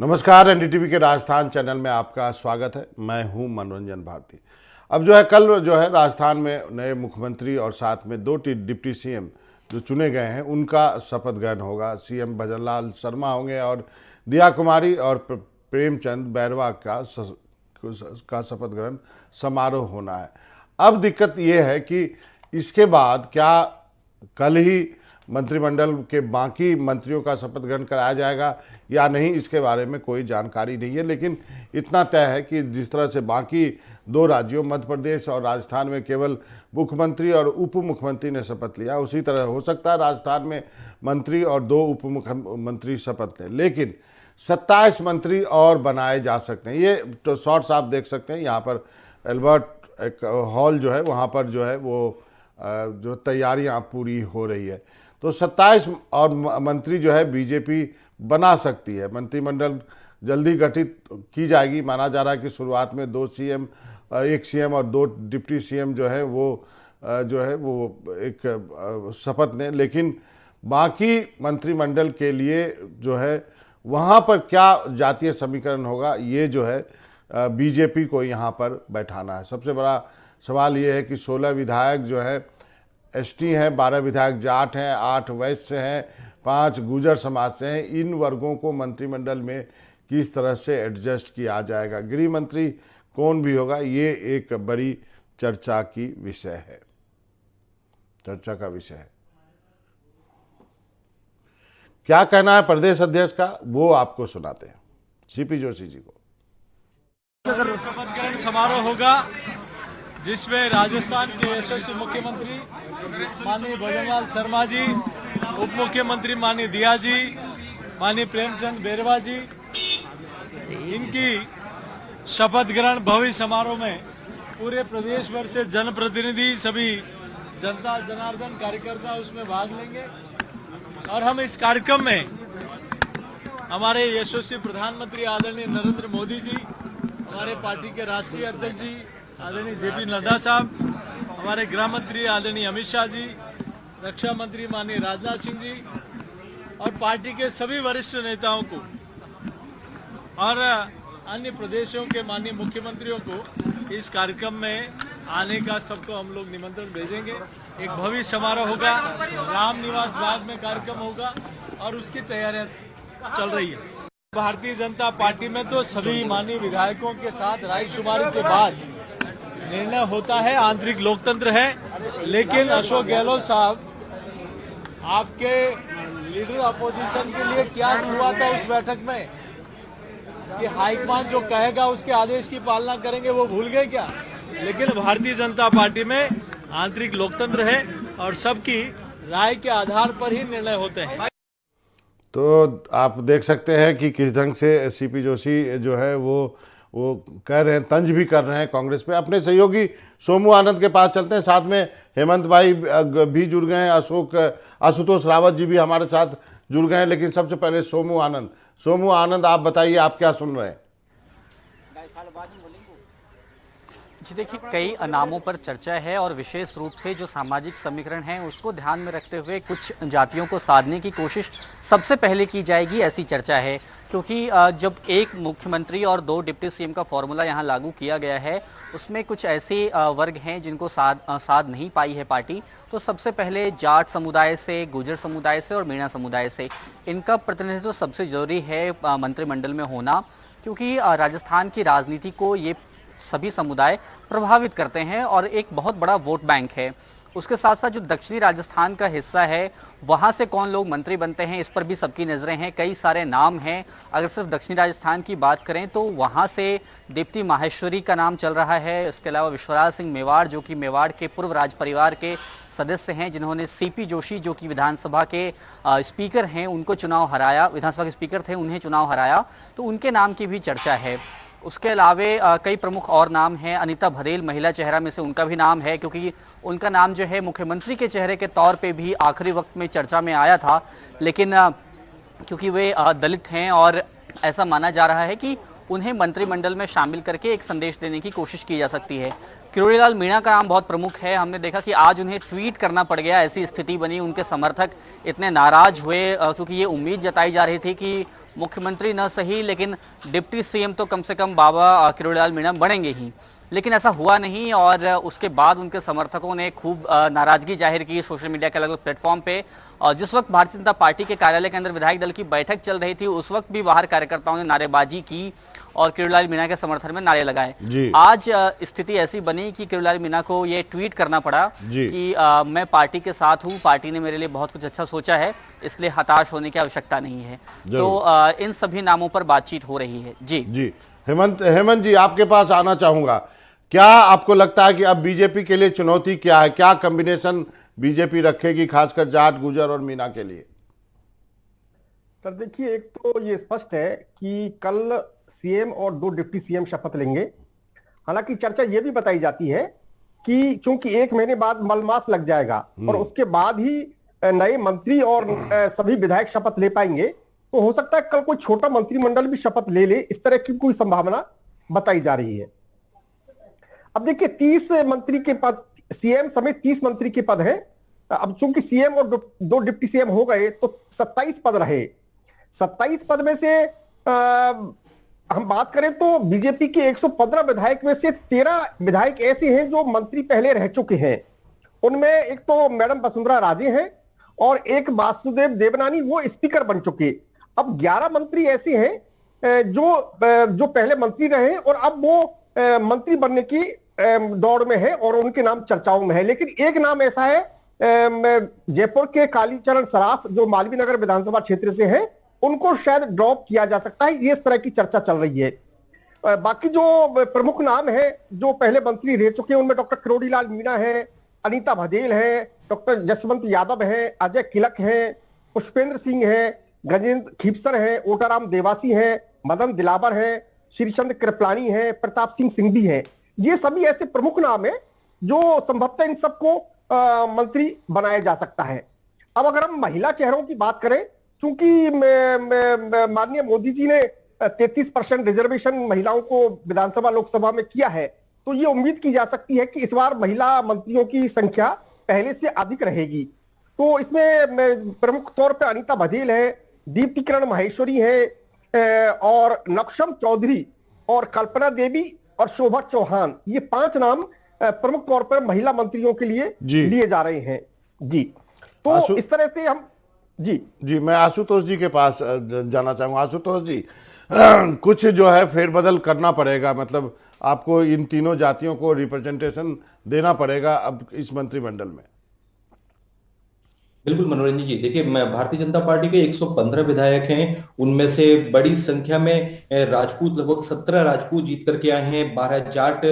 नमस्कार, एनडीटीवी के राजस्थान चैनल में आपका स्वागत है। मैं हूं मनोरंजन भारती। अब कल राजस्थान में नए मुख्यमंत्री और साथ में दो डिप्टी सीएम जो चुने गए हैं उनका शपथ ग्रहण होगा। सीएम भजनलाल शर्मा होंगे और दिया कुमारी और प्रेमचंद बैरवा का शपथ ग्रहण समारोह होना है। अब दिक्कत ये है कि इसके बाद क्या कल ही मंत्रिमंडल के बाकी मंत्रियों का शपथ ग्रहण कराया जाएगा या नहीं, इसके बारे में कोई जानकारी नहीं है। लेकिन इतना तय है कि जिस तरह से बाकी दो राज्यों मध्य प्रदेश और राजस्थान में केवल मुख्यमंत्री और उप मुख्यमंत्री ने शपथ लिया, उसी तरह हो सकता है राजस्थान में मंत्री और दो उप मुख्यमंत्री शपथ लें। लेकिन 27 मंत्री और बनाए जा सकते हैं। ये तो शॉर्ट्स आप देख सकते हैं। यहाँ पर एल्बर्ट एक हॉल वहाँ पर वो तैयारियाँ पूरी हो रही है। तो 27 और मंत्री बीजेपी बना सकती है। मंत्रिमंडल जल्दी गठित की जाएगी। माना जा रहा है कि शुरुआत में एक सीएम और दो डिप्टी सीएम वो एक शपथ लें। लेकिन बाकी मंत्रिमंडल के लिए वहाँ पर क्या जातीय समीकरण होगा, ये बीजेपी को यहाँ पर बैठाना है। सबसे बड़ा सवाल ये है कि 16 विधायक एसटी हैं, 12 विधायक जाट हैं, 8 वैश्य हैं, 5 गुर्जर समाज से हैं। इन वर्गों को मंत्रिमंडल में किस तरह से एडजस्ट किया जाएगा, गृह मंत्री कौन भी होगा, ये एक बड़ी चर्चा का विषय है। क्या कहना है प्रदेश अध्यक्ष का, वो आपको सुनाते हैं सीपी जोशी जी को। शपथ ग्रहण समारोह होगा जिसमें राजस्थान के यशस्वी मुख्यमंत्री माननीय भजनलाल शर्मा जी, उप मुख्यमंत्री माननीय दिया जी, माननीय प्रेमचंद बैरवा जी, इनकी शपथ ग्रहण भव्य समारोह में पूरे प्रदेश भर से जनप्रतिनिधि, सभी जनता जनार्दन कार्यकर्ता उसमें भाग लेंगे। और हम इस कार्यक्रम में हमारे यशस्वी प्रधानमंत्री आदरणीय नरेंद्र मोदी जी, हमारे पार्टी के राष्ट्रीय अध्यक्ष जी आदरणीय जेपी नड्डा साहब, हमारे गृह मंत्री आदरणीय अमित शाह जी, रक्षा मंत्री माननीय राजनाथ सिंह जी और पार्टी के सभी वरिष्ठ नेताओं को और अन्य प्रदेशों के माननीय मुख्यमंत्रियों को इस कार्यक्रम में आने का सबको हम लोग निमंत्रण भेजेंगे। एक भव्य समारोह होगा, राम निवास बाग में कार्यक्रम होगा और उसकी तैयारियां चल रही है। भारतीय जनता पार्टी में तो सभी माननीय विधायकों के साथ रायशुमारी के बाद निर्णय होता है, आंतरिक लोकतंत्र है। लेकिन अशोक गहलोत साहब, आपके लीडर अपोजिशन के लिए क्या हुआ था उस बैठक में कि हाईकमान जो कहेगा उसके आदेश की पालना करेंगे, वो भूल गए क्या? लेकिन भारतीय जनता पार्टी में आंतरिक लोकतंत्र है और सबकी राय के आधार पर ही निर्णय होते हैं। तो आप देख सकते हैं कि किस ढंग से सीपी जोशी वो कह रहे हैं, तंज भी कर रहे हैं कांग्रेस पे। अपने सहयोगी सोमू आनंद के पास चलते हैं। साथ में हेमंत भाई भी जुड़ गए हैं, आशुतोष रावत जी भी हमारे साथ जुड़ गए हैं। लेकिन सबसे पहले सोमू आनंद आप बताइए, आप क्या सुन रहे हैं? जी देखिए, कई नामों पर चर्चा है और विशेष रूप से जो सामाजिक समीकरण है उसको ध्यान में रखते हुए कुछ जातियों को साधने की कोशिश सबसे पहले की जाएगी, ऐसी चर्चा है। क्योंकि जब एक मुख्यमंत्री और दो डिप्टी सीएम का फॉर्मूला यहाँ लागू किया गया है, उसमें कुछ ऐसे वर्ग हैं जिनको साध नहीं पाई है पार्टी। तो सबसे पहले जाट समुदाय से, गुर्जर समुदाय से और मीणा समुदाय से इनका प्रतिनिधित्व सबसे जरूरी है मंत्रिमंडल में होना। क्योंकि राजस्थान की राजनीति को ये सभी समुदाय प्रभावित करते हैं और एक बहुत बड़ा वोट बैंक है। उसके साथ साथ जो दक्षिणी राजस्थान का हिस्सा है वहाँ से कौन लोग मंत्री बनते हैं, इस पर भी सबकी नज़रें हैं। कई सारे नाम हैं। अगर सिर्फ दक्षिणी राजस्थान की बात करें तो वहाँ से दीप्ति माहेश्वरी का नाम चल रहा है। इसके अलावा विश्वराज सिंह मेवाड़, जो कि मेवाड़ के पूर्व राज परिवार के सदस्य हैं, जिन्होंने सीपी जोशी, जो कि विधानसभा के स्पीकर हैं, उनको चुनाव हराया, विधानसभा के स्पीकर थे, उन्हें चुनाव हराया, तो उनके नाम की भी चर्चा है। उसके अलावा कई प्रमुख और नाम हैं। अनीता भदेल महिला चेहरा में से उनका भी नाम है, क्योंकि उनका नाम मुख्यमंत्री के चेहरे के तौर पे भी आखिरी वक्त में चर्चा में आया था। लेकिन क्योंकि वे दलित हैं और ऐसा माना जा रहा है कि उन्हें मंत्रिमंडल में शामिल करके एक संदेश देने की कोशिश की जा सकती है। किरोड़ीलाल मीणा का नाम बहुत प्रमुख है। हमने देखा कि आज उन्हें ट्वीट करना पड़ गया, ऐसी स्थिति बनी। उनके समर्थक इतने नाराज हुए क्योंकि ये उम्मीद जताई जा रही थी कि मुख्यमंत्री न सही लेकिन डिप्टी सीएम तो कम से कम बाबा किरोड़ीलाल मीणा बनेंगे ही, लेकिन ऐसा हुआ नहीं। और उसके बाद उनके समर्थकों ने खूब नाराजगी जाहिर की सोशल मीडिया के अलग अलग प्लेटफॉर्म पे। और जिस वक्त भारतीय जनता पार्टी के कार्यालय के अंदर विधायक दल की बैठक चल रही थी, उस वक्त भी बाहर कार्यकर्ताओं ने नारेबाजी की और किरोड़ीलाल मीणा के समर्थन में नारे लगाए। आज स्थिति ऐसी बनी कि किरोड़ीलाल मीणा को ये ट्वीट करना पड़ा कि मैं पार्टी के साथ हूँ, पार्टी ने मेरे लिए बहुत कुछ अच्छा सोचा है, इसलिए हताश होने की आवश्यकता नहीं है। तो इन सभी नामों पर बातचीत हो रही है। जी हेमंत जी, आपके पास आना चाहूंगा। क्या आपको लगता है कि अब बीजेपी के लिए चुनौती क्या है? क्या कॉम्बिनेशन बीजेपी रखेगी, खासकर जाट, गुजर और मीणा के लिए? सर देखिए, एक तो ये स्पष्ट है कि कल सीएम और 2 डिप्टी सीएम शपथ लेंगे। हालांकि चर्चा ये भी बताई जाती है कि चूंकि 1 महीने बाद मलमास लग जाएगा और उसके बाद ही नए मंत्री और सभी विधायक शपथ ले पाएंगे, तो हो सकता है कल कोई छोटा मंत्रिमंडल भी शपथ ले ले, इस तरह की कोई संभावना बताई जा रही है। अब देखिए, 30 मंत्री के पद, सीएम समेत 30 मंत्री के पद हैं। अब चूंकि सीएम और 2 डिप्टी सीएम हो गए तो 27 पद रहे। 27 पद में से हम बात करें तो बीजेपी के 115 विधायक में से 13 विधायक ऐसे हैं जो मंत्री पहले रह चुके हैं। उनमें एक तो मैडम वसुंधरा राजे हैं और एक वासुदेव देवनानी, वो स्पीकर बन चुके। अब 11 मंत्री ऐसे हैं जो पहले मंत्री रहे और अब वो मंत्री बनने की दौड़ में है और उनके नाम चर्चाओं में है। लेकिन एक नाम ऐसा है, जयपुर के कालीचरण सराफ, जो मालवीय नगर विधानसभा क्षेत्र से हैं, उनको शायद ड्रॉप किया जा सकता है। ये इस तरह की चर्चा चल रही है। बाकी जो प्रमुख नाम है जो पहले मंत्री रह चुके हैं, उनमें डॉक्टर किरोड़ीलाल मीणा है, अनीता भदेल है, डॉक्टर जसवंत यादव है, अजय किलक है, पुष्पेंद्र सिंह है, गजेंद्र खीपसर है, ओटाराम देवासी है, मदन दिलावर है, श्रीचंद कृपलानी है, प्रताप सिंह सिंघवी है। ये सभी ऐसे प्रमुख नाम है जो संभवतः इन सबको मंत्री बनाया जा सकता है। अब अगर हम महिला चेहरों की बात करें, चूंकि माननीय मोदी जी ने 33% रिजर्वेशन महिलाओं को विधानसभा लोकसभा में किया है, तो ये उम्मीद की जा सकती है कि इस बार महिला मंत्रियों की संख्या पहले से अधिक रहेगी। तो इसमें प्रमुख तौर पर अनीता भदेल है, दीप्ति किरण माहेश्वरी है और नक्शम चौधरी और कल्पना देवी और शोभा चौहान, ये 5 नाम प्रमुख तौर पर महिला मंत्रियों के लिए लिए जा रहे हैं। जी, तो इस तरह से हम जी मैं आशुतोष जी के पास जाना चाहूंगा। आशुतोष जी, कुछ जो है फेरबदल करना पड़ेगा, मतलब आपको इन तीनों जातियों को रिप्रेजेंटेशन देना पड़ेगा अब इस मंत्रिमंडल में। बिल्कुल मनोरंजन जी, देखिए, भारतीय जनता पार्टी के 115 विधायक हैं, उनमें से बड़ी संख्या में राजपूत, लगभग 17 राजपूत जीत करके आए हैं, 12 जाट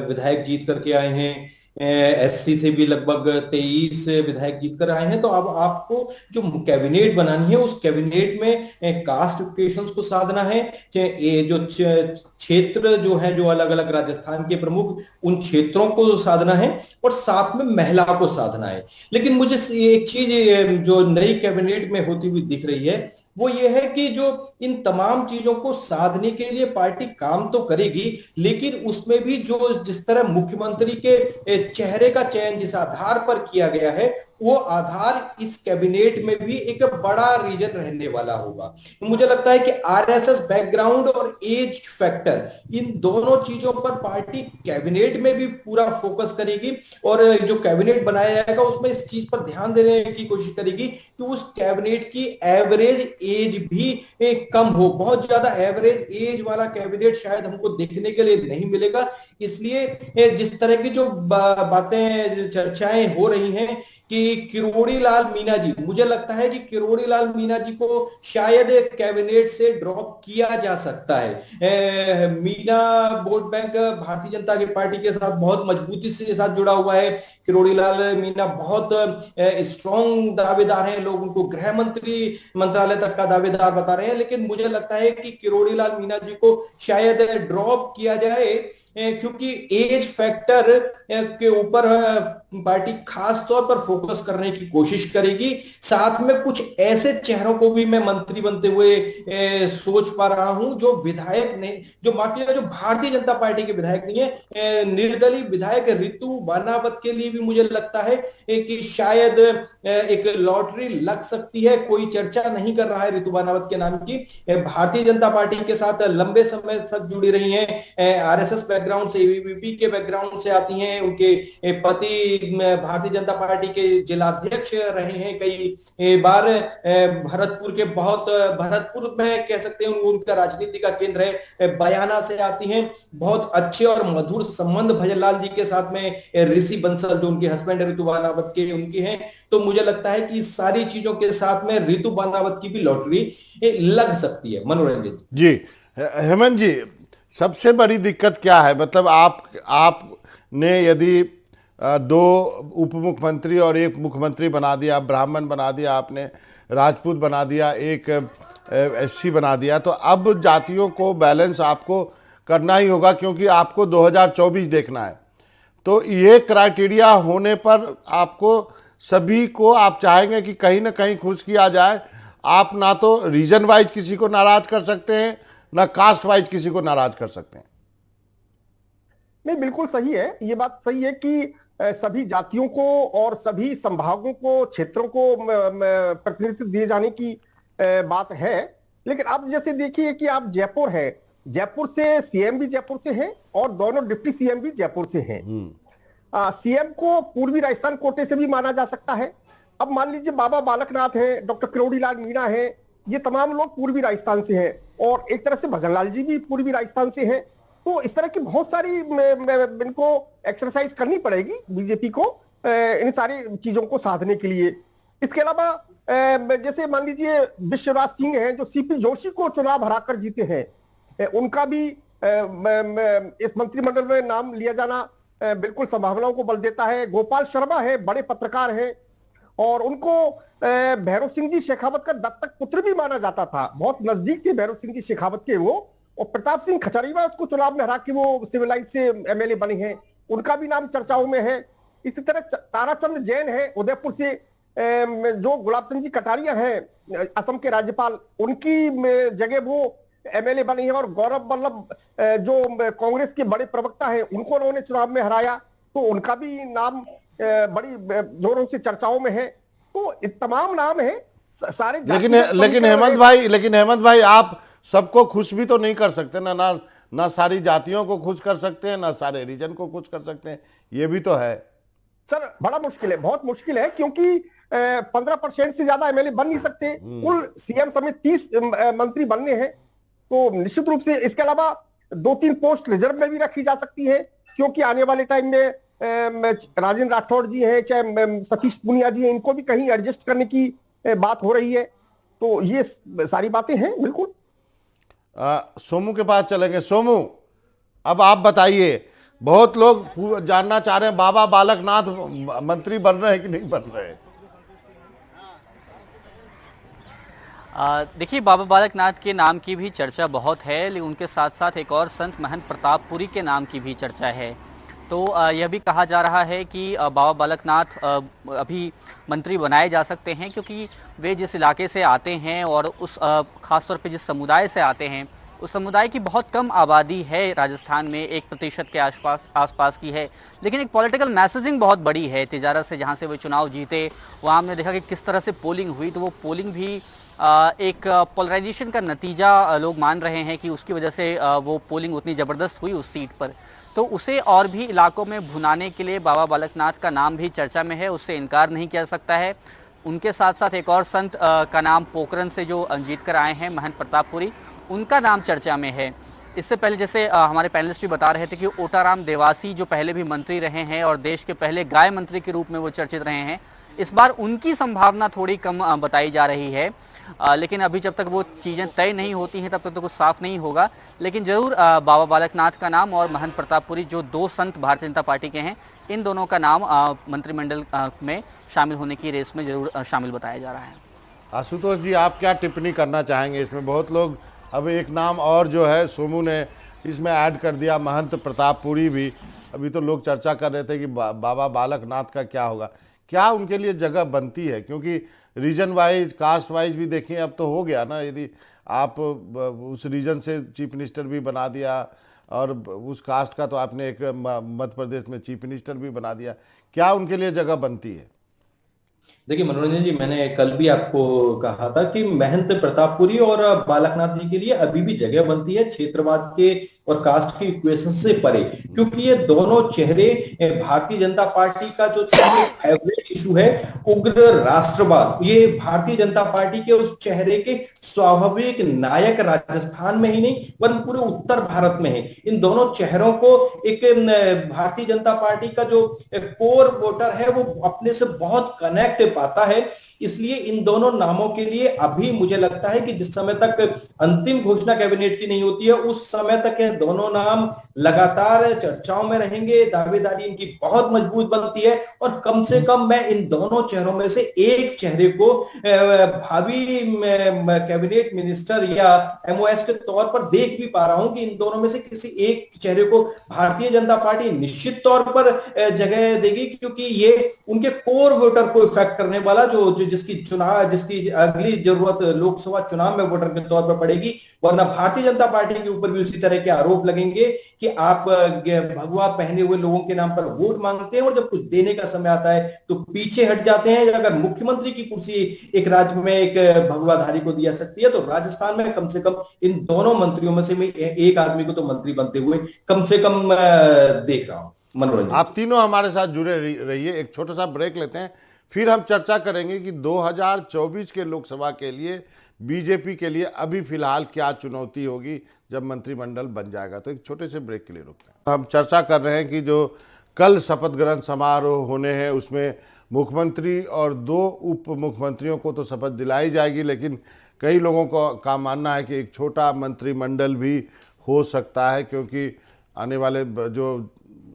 विधायक जीत करके आए हैं, एससी से भी लगभग 23 विधायक जीत कर आए हैं। तो अब आपको जो कैबिनेट बनानी है, उस कैबिनेट में कास्ट इक्वेशंस को साधना है, ये जो क्षेत्र जो है, जो अलग अलग राजस्थान के प्रमुख, उन क्षेत्रों को साधना है और साथ में महिला को साधना है। लेकिन मुझे एक चीज जो नई कैबिनेट में होती हुई दिख रही है, वो ये है कि जो इन तमाम चीजों को साधने के लिए पार्टी काम तो करेगी, लेकिन उसमें भी जो जिस तरह मुख्यमंत्री के चेहरे का चयन जिस आधार पर किया गया है, वो आधार इस कैबिनेट में भी एक बड़ा रीजन रहने वाला होगा। मुझे लगता है कि आरएसएस बैकग्राउंड और एज फैक्टर, इन दोनों चीजों पर पार्टी कैबिनेट में भी पूरा फोकस करेगी और जो कैबिनेट बनाया जाएगा उसमें इस चीज पर ध्यान देने की कोशिश करेगी कि उस कैबिनेट की एवरेज एज भी कम हो। बहुत ज्यादा एवरेज एज वाला कैबिनेट शायद हमको देखने के लिए नहीं मिलेगा। इसलिए जिस तरह की जो बातें, चर्चाएं हो रही हैं कि किरोड़ीलाल मीणा जी, मुझे लगता है कि किरोड़ीलाल मीणा जी को शायद कैबिनेट से ड्रॉप किया जा सकता है। Meena vote bank Bharatiya Janata party के साथ बहुत मजबूती से साथ जुड़ा हुआ है। किरोड़ीलाल मीणा बहुत स्ट्रॉन्ग दावेदार हैं, लोग उनको गृह मंत्री मंत्रालय तक का दावेदार बता रहे हैं। लेकिन मुझे लगता है कि किरोड़ीलाल मीणा जी को शायद ड्रॉप किया जाए क्योंकि एज फैक्टर के ऊपर पार्टी खास तौर पर फोकस करने की कोशिश करेगी। साथ में कुछ ऐसे चेहरों को भी मैं मंत्री बनते हुए सोच पा रहा हूं जो विधायक ने, जो माफ कीजिएगा, जो भारतीय जनता पार्टी के विधायक नहीं है, निर्दलीय विधायक रितु बानावत के लिए भी मुझे लगता है कि शायद एक लॉटरी लग सकती है। कोई चर्चा नहीं कर रहा है रितु बानावत के नाम की। भारतीय जनता पार्टी के साथ लंबे समय तक जुड़ी रही हैं, आरएसएस बैकग्राउंड से, एबीवीपी के बैकग्राउंड से आती हैं। उनके पति भारतीय जनता पार्टी के जिलाध्यक्ष रहे हैं कई बार। भरतपुर में कह सकते हैं उनका राजनीति का केंद्र है। बयाना से आती हैं। बहुत अच्छे और मधुर संबंध भजनलाल जी के साथ में ऋषि बंसल जो उनके हस्बैंड रितु बानावत के उनके हैं। तो मुझे लगता है कि सारी चीजों के साथ में रितु बानावत की भी लॉटरी लग सकती है। मनोरंजन जी, हेमंत जी, सबसे बड़ी दिक्कत क्या है? मतलब आपने यदि दो उप मुख्यमंत्री और एक मुख्यमंत्री बना दिया, ब्राह्मण बना दिया, आपने राजपूत बना दिया, एक एससी बना दिया, तो अब जातियों को बैलेंस आपको करना ही होगा, क्योंकि आपको 2024 देखना है। तो ये क्राइटेरिया होने पर आपको सभी को आप चाहेंगे कि कहीं ना कहीं खुश किया जाए। आप ना तो रीजन वाइज किसी को नाराज कर सकते हैं, ना कास्ट वाइज किसी को नाराज कर सकते हैं। नहीं, बिल्कुल सही है। ये बात सही है कि सभी जातियों को और सभी संभागों को, क्षेत्रों को प्रतिनिधित्व दिए जाने की बात है। लेकिन अब जैसे देखिए कि आप जयपुर है, जयपुर से सीएम भी जयपुर से हैं और दोनों डिप्टी सीएम भी जयपुर से हैं। सीएम को पूर्वी राजस्थान कोटे से भी माना जा सकता है। अब मान लीजिए बाबा बालकनाथ है, डॉक्टर किरोड़ी लाल मीणा है, ये तमाम लोग पूर्वी राजस्थान से हैं और एक तरह से भजनलाल जी भी पूर्वी राजस्थान से हैं। तो इस तरह की बहुत सारी इनको एक्सरसाइज करनी पड़ेगी बीजेपी को इन सारी चीजों को साधने के लिए। इसके अलावा जैसे मान लीजिए विश्वराज सिंह हैं जो सीपी जोशी को चुनाव हराकर जीते हैं, उनका भी इस मंत्रिमंडल में नाम लिया जाना बिल्कुल संभावनाओं को बल देता है। गोपाल शर्मा है, बड़े पत्रकार हैं और उनको भैरव सिंह जी शेखावत का दत्तक पुत्र भी माना जाता था। बहुत नजदीक थे भैरव सिंह जी शेखावत के वो। और प्रताप सिंह खचरीवा उसको चुनाव में हरा के वो सिविलाइज से एमएलए बने हैं, उनका भी नाम चर्चाओं में है। इसी तरह ताराचंद जैन है उदयपुर से, जो गुलाब चंद जी कटारिया हैं असम के राज्यपाल, उनकी जगह वो एमएलए बने हैं। और गौरव वल्लभ जो कांग्रेस के बड़े प्रवक्ता हैं, उनको उन्होंने चुनाव में हराया, तो उनका भी नाम बड़ी जोरों से चर्चाओं में है। तो तमाम नाम है सारे। लेकिन हेमंत भाई आप सबको खुश भी तो नहीं कर सकते ना सारी जातियों को खुश कर सकते हैं, ना सारे रीजन को खुश कर सकते हैं। ये भी तो है सर, बड़ा मुश्किल है, बहुत मुश्किल है, क्योंकि 15% से ज्यादा एमएलए बन नहीं सकते। कुल सीएम समेत 30 मंत्री बनने हैं, तो निश्चित रूप से इसके अलावा 2-3 पोस्ट रिजर्व में भी रखी जा सकती है, क्योंकि आने वाले टाइम में राजेंद्र राठौड़ जी हैं, चाहे सतीश पूनिया जी हैं, इनको भी कहीं एडजस्ट करने की बात हो रही है। तो ये सारी बातें हैं। बिल्कुल सोमू के पास चलेंगे। सोमू, अब आप बताइए, बहुत लोग जानना चाह रहे हैं बाबा बालकनाथ मंत्री बन रहे हैं कि नहीं बन रहे हैं? देखिए, बाबा बालकनाथ के नाम की भी चर्चा बहुत है, लेकिन उनके साथ साथ एक और संत महंत प्रतापपुरी के नाम की भी चर्चा है। तो यह भी कहा जा रहा है कि बाबा बालकनाथ अभी मंत्री बनाए जा सकते हैं, क्योंकि वे जिस इलाके से आते हैं और उस खासतौर पे जिस समुदाय से आते हैं, उस समुदाय की बहुत कम आबादी है राजस्थान में, 1% के आसपास की है। लेकिन एक पॉलिटिकल मैसेजिंग बहुत बड़ी है। तिजारत से जहाँ से वो चुनाव जीते, वहाँ हमने देखा कि किस तरह से पोलिंग हुई, तो वो पोलिंग भी एक पोलराइजेशन का नतीजा लोग मान रहे हैं कि उसकी वजह से वो पोलिंग उतनी ज़बरदस्त हुई उस सीट पर। तो उसे और भी इलाकों में भुनाने के लिए बाबा बालकनाथ का नाम भी चर्चा में है, उससे इनकार नहीं किया सकता है। उनके साथ साथ एक और संत का नाम पोखरन से जो जीत कर आए हैं, महंत प्रतापपुरी, उनका नाम चर्चा में है। इससे पहले जैसे हमारे पैनलिस्ट भी बता रहे थे कि ओटाराम देवासी जो पहले भी मंत्री रहे हैं और देश के पहले गाय मंत्री के रूप में वो चर्चित रहे हैं, इस बार उनकी संभावना थोड़ी कम बताई जा रही है। लेकिन अभी जब तक वो चीज़ें तय नहीं होती हैं तब तक तो कुछ साफ नहीं होगा। लेकिन जरूर बाबा बालकनाथ का नाम और महंत प्रतापपुरी जो 2 संत भारतीय जनता पार्टी के हैं, इन दोनों का नाम मंत्रिमंडल में शामिल होने की रेस में जरूर शामिल बताया जा रहा है। आशुतोष जी, आप क्या टिप्पणी करना चाहेंगे इसमें? बहुत लोग, अब एक नाम और जो है सोमू ने इसमें ऐड कर दिया महंत प्रतापपुरी भी। अभी तो लोग चर्चा कर रहे थे कि बाबा बालकनाथ का क्या होगा, क्या उनके लिए जगह बनती है? क्योंकि रीजन वाइज, कास्ट वाइज भी देखें अब तो हो गया ना, यदि आप उस रीजन से चीफ मिनिस्टर भी बना दिया और उस कास्ट का तो आपने एक मध्य प्रदेश में चीफ मिनिस्टर भी बना दिया, क्या उनके लिए जगह बनती है? देखिए मनोरंजन जी, मैंने कल भी आपको कहा था कि महंत प्रतापपुरी और बालकनाथ जी के लिए अभी भी जगह बनती है क्षेत्रवाद के और कास्ट के इक्वेशन से परे, क्योंकि ये दोनों चेहरे भारतीय जनता पार्टी का जो सबसे फेवरेट इशू है उग्र राष्ट्रवाद, ये भारतीय जनता पार्टी के उस चेहरे के स्वाभाविक नायक राजस्थान में ही नहीं वरन पूरे उत्तर भारत में है। इन दोनों चेहरों को एक भारतीय जनता पार्टी का जो कोर वोटर है वो अपने से बहुत कनेक्ट पाता है। इसलिए इन दोनों नामों के लिए अभी मुझे लगता है कि जिस समय तक अंतिम घोषणा कैबिनेट की नहीं होती है उस समय तक ये दोनों नाम लगातार चर्चाओं में रहेंगे, दावेदारी इनकी बहुत मजबूत बनती है और कम से कम मैं इन दोनों चेहरों में से एक चेहरे को भावी कैबिनेट मिनिस्टर या एमओएस के तौर पर देख भी पा रहा हूं कि इन दोनों में से किसी एक चेहरे को भारतीय जनता पार्टी निश्चित तौर पर जगह देगी, क्योंकि ये उनके कोर वोटर को इफेक्ट करने वाला जो जिसकी अगली जरूरत लोकसभा चुनाव में वोटर के तौर पर पड़ेगी। वरना भारतीय जनता पार्टी के ऊपर भी उसी तरह के आरोप लगेंगे कि आप भगवा पहने हुए लोगों के नाम पर वोट मांगते हैं और जब कुछ देने का समय आता है तो पीछे हट जाते हैं। अगर मुख्यमंत्री की कुर्सी एक राज्य में एक भगवाधारी को दी जा सकती है तो राजस्थान में कम से कम इन दोनों मंत्रियों में से मैं एक आदमी को तो मंत्री बनते हुए कम से कम देख रहा हूं। मनोरंजन, आप तीनों हमारे साथ जुड़े रहिए, एक छोटा सा ब्रेक लेते हैं, फिर हम चर्चा करेंगे कि 2024 के लोकसभा के लिए बीजेपी के लिए अभी फिलहाल क्या चुनौती होगी जब मंत्रिमंडल बन जाएगा। तो एक छोटे से ब्रेक के लिए रुकते हैं। हम चर्चा कर रहे हैं कि जो कल शपथ ग्रहण समारोह होने हैं उसमें मुख्यमंत्री और 2 उप मुख्यमंत्रियों को तो शपथ दिलाई जाएगी, लेकिन कई लोगों का मानना है कि एक छोटा मंत्रिमंडल भी हो सकता है, क्योंकि आने वाले जो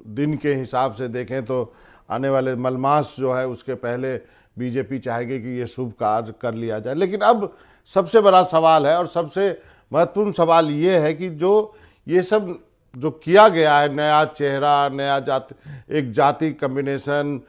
दिन के हिसाब से देखें तो आने वाले मलमास जो है उसके पहले बीजेपी चाहेगी कि ये शुभ कार्य कर लिया जाए। लेकिन अब सबसे बड़ा सवाल है और सबसे महत्वपूर्ण सवाल ये है कि जो ये सब जो किया गया है, नया चेहरा, नया एक जाति कम्बिनेशन,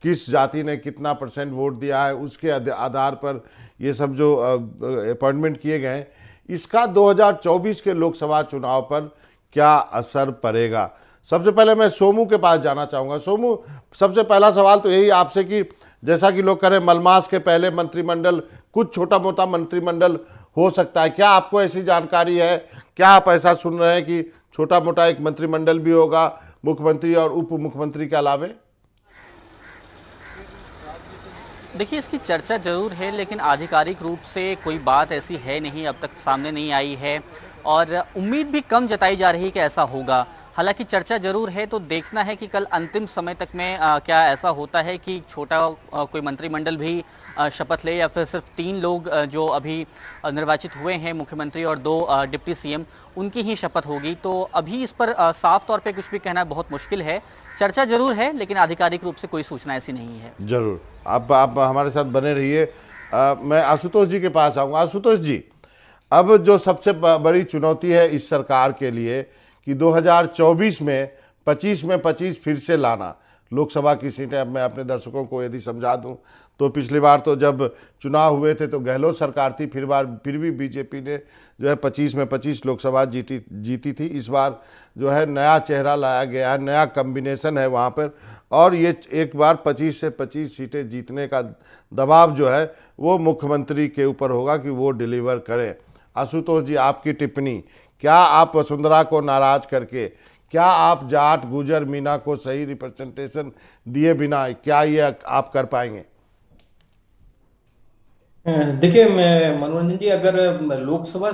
किस जाति ने कितना % वोट दिया है उसके आधार पर ये सब जो अपॉइंटमेंट किए गए हैं, इसका 2024 के लोकसभा चुनाव पर क्या असर पड़ेगा? सबसे पहले मैं सोमू के पास जाना चाहूँगा। सोमू, सबसे पहला सवाल तो यही आपसे कि जैसा कि लोग कह रहे हैं मलमास के पहले मंत्रिमंडल, कुछ छोटा मोटा मंत्रिमंडल हो सकता है, क्या आपको ऐसी जानकारी है? क्या आप ऐसा सुन रहे हैं कि छोटा मोटा एक मंत्रिमंडल भी होगा मुख्यमंत्री और उप मुख्यमंत्री के अलावे? देखिए, इसकी चर्चा जरूर है लेकिन आधिकारिक रूप से कोई बात ऐसी है नहीं, अब तक सामने नहीं आई है और उम्मीद भी कम जताई जा रही है कि ऐसा होगा। हालांकि चर्चा जरूर है, तो देखना है कि कल अंतिम समय तक में क्या ऐसा होता है कि छोटा कोई मंत्रिमंडल भी शपथ ले या फिर सिर्फ 3 लोग जो अभी निर्वाचित हुए हैं, मुख्यमंत्री और 2 डिप्टी सीएम, उनकी ही शपथ होगी। तो अभी इस पर साफ तौर पे कुछ भी कहना बहुत मुश्किल है। चर्चा जरूर है लेकिन आधिकारिक रूप से कोई सूचना ऐसी नहीं है। जरूर, आप हमारे साथ बने रहिए। मैं आशुतोष जी के पास आऊँगा। आशुतोष जी, अब जो सबसे बड़ी चुनौती है इस सरकार के लिए कि 2024 में 25 फिर से लाना लोकसभा की सीटें। अब मैं अपने दर्शकों को यदि समझा दूं तो पिछली बार तो जब चुनाव हुए थे तो गहलोत सरकार थी, फिर भी बीजेपी ने जो है 25 लोकसभा जीती थी। इस बार जो है नया चेहरा लाया गया है, नया कम्बिनेशन है वहाँ पर, और ये एक बार 25 से 25 सीटें जीतने का दबाव जो है वो मुख्यमंत्री के ऊपर होगा कि वो डिलीवर करें। आशुतोष जी, आपकी टिप्पणी, क्या आप वसुंधरा को नाराज करके, क्या आप जाट गुजर मीना को सही रिप्रेजेंटेशन दिए बिना क्या ये आप कर पाएंगे? देखिए मनोरंजन जी, अगर लोकसभा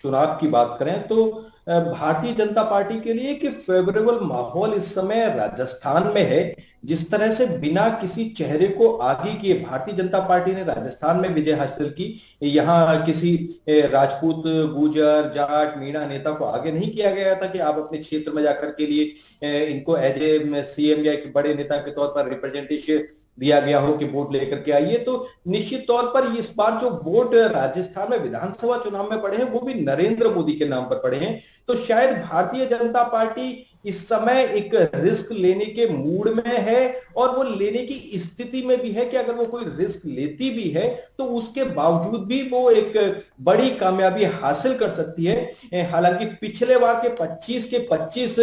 चुनाव की बात करें तो भारतीय जनता पार्टी के लिए कि फेवरेबल माहौल इस समय राजस्थान में है। जिस तरह से बिना किसी चेहरे को आगे किए भारतीय जनता पार्टी ने राजस्थान में विजय हासिल की, यहाँ किसी राजपूत, गुजर, जाट, मीणा नेता को आगे नहीं किया गया था कि आप अपने क्षेत्र में जाकर के लिए इनको एज ए सीएम या एक बड़े नेता के तौर पर रिप्रेजेंटेशन दिया गया हो कि वोट लेकर के आइए। तो निश्चित तौर पर इस बार जो वोट राजस्थान में विधानसभा चुनाव में पड़े हैं वो भी नरेंद्र मोदी के नाम पर पड़े हैं, तो शायद भारतीय जनता पार्टी इस समय एक रिस्क लेने के मूड में है और वो लेने की स्थिति में भी है कि अगर वो कोई रिस्क लेती भी है तो उसके बावजूद भी वो एक बड़ी कामयाबी हासिल कर सकती है। हालांकि पिछले बार के 25 के 25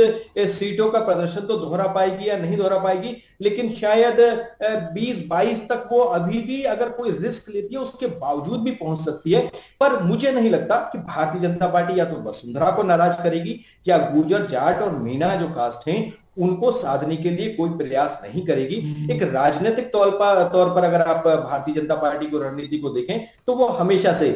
सीटों का प्रदर्शन तो दोहरा पाएगी या नहीं दोहरा पाएगी, लेकिन शायद 20-22 तक वो अभी भी अगर कोई रिस्क लेती है उसके बावजूद भी पहुंच सकती है। पर मुझे नहीं लगता कि भारतीय जनता पार्टी या तो वसुंधरा को नाराज करेगी या गुर्जर, जाट और मीणा जो कास्ट हैं उनको साधने के लिए कोई प्रयास नहीं करेगी। एक राजनीतिक तौर पर अगर आप भारतीय जनता पार्टी को, रणनीति को देखें तो वो हमेशा से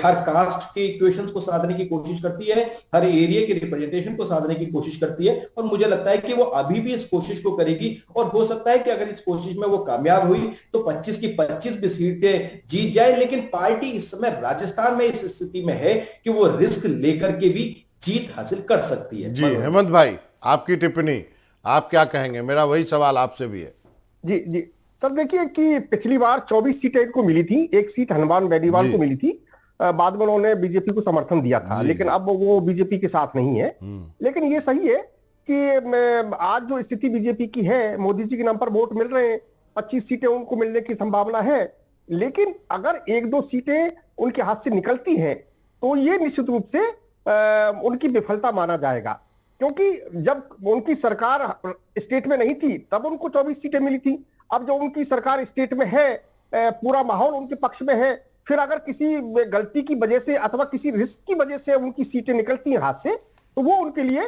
हर कास्ट के इक्वेशंस को साधने की कोशिश करती है, हर एरिया के रिप्रेजेंटेशन को साधने की कोशिश करती है, और मुझे लगता है कि वो अभी भी इस कोशिश को करेगी। और हो सकता है कि अगर इस कोशिश में वो कामयाब हुई तो 25 की 25 भी सीटें जीत जाए। लेकिन पार्टी इस समय राजस्थान में इस स्थिति में है कि वो रिस्क लेकर के भी जीत हासिल कर सकती है। जी हेमंत भाई, आपकी टिप्पणी, आप क्या कहेंगे? मेरा वही सवाल आपसे भी है। जी जी सर, देखिए कि पिछली बार 24 सीटें इनको मिली थी, एक सीट हनुमान बेनीवाल को मिली थी, बाद में उन्होंने बीजेपी को समर्थन दिया था, लेकिन अब वो बीजेपी के साथ नहीं है। लेकिन ये सही है कि आज जो स्थिति बीजेपी की है, मोदी जी के नाम पर वोट मिल रहे हैं, 25 सीटें उनको मिलने की संभावना है। लेकिन अगर 1-2 सीटें उनके हाथ से निकलती हैं तो ये निश्चित रूप से उनकी विफलता माना जाएगा, क्योंकि जब उनकी सरकार स्टेट में नहीं थी तब उनको 24 सीटें मिली थी। अब जो उनकी सरकार स्टेट में है, पूरा माहौल उनके पक्ष में है, फिर अगर किसी गलती की वजह से अथवा किसी रिस्क की वजह से उनकी सीटें निकलती हैं हाथ से, तो वो उनके लिए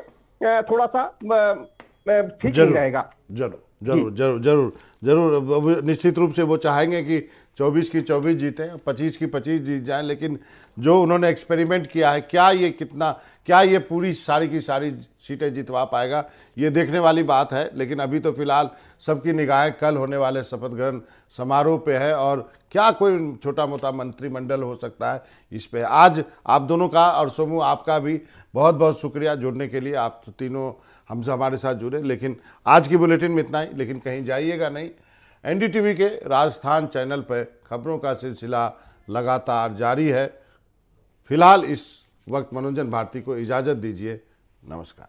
थोड़ा सा ठीक नहीं रहेगा। जरूर जरूर जरूर जरूर जरूर निश्चित रूप से वो चाहेंगे कि 24 की 24 जीतें, 25 की 25 जीत जाएं। लेकिन जो उन्होंने एक्सपेरिमेंट किया है, क्या ये पूरी सारी की सारी सीटें जितवा पाएगा, ये देखने वाली बात है। लेकिन अभी तो फिलहाल सबकी निगाहें कल होने वाले शपथ ग्रहण समारोह पे है, और क्या कोई छोटा मोटा मंत्रिमंडल हो सकता है इस पे। आज आप दोनों का और सोमू आपका भी बहुत बहुत शुक्रिया जुड़ने के लिए, आप तीनों हमसे हमारे साथ जुड़े। लेकिन आज की बुलेटिन में इतना ही, लेकिन कहीं जाइएगा नहीं। एनडीटीवी के राजस्थान चैनल पर खबरों का सिलसिला लगातार जारी है। फिलहाल इस वक्त मनोरंजन भारती को इजाज़त दीजिए। नमस्कार।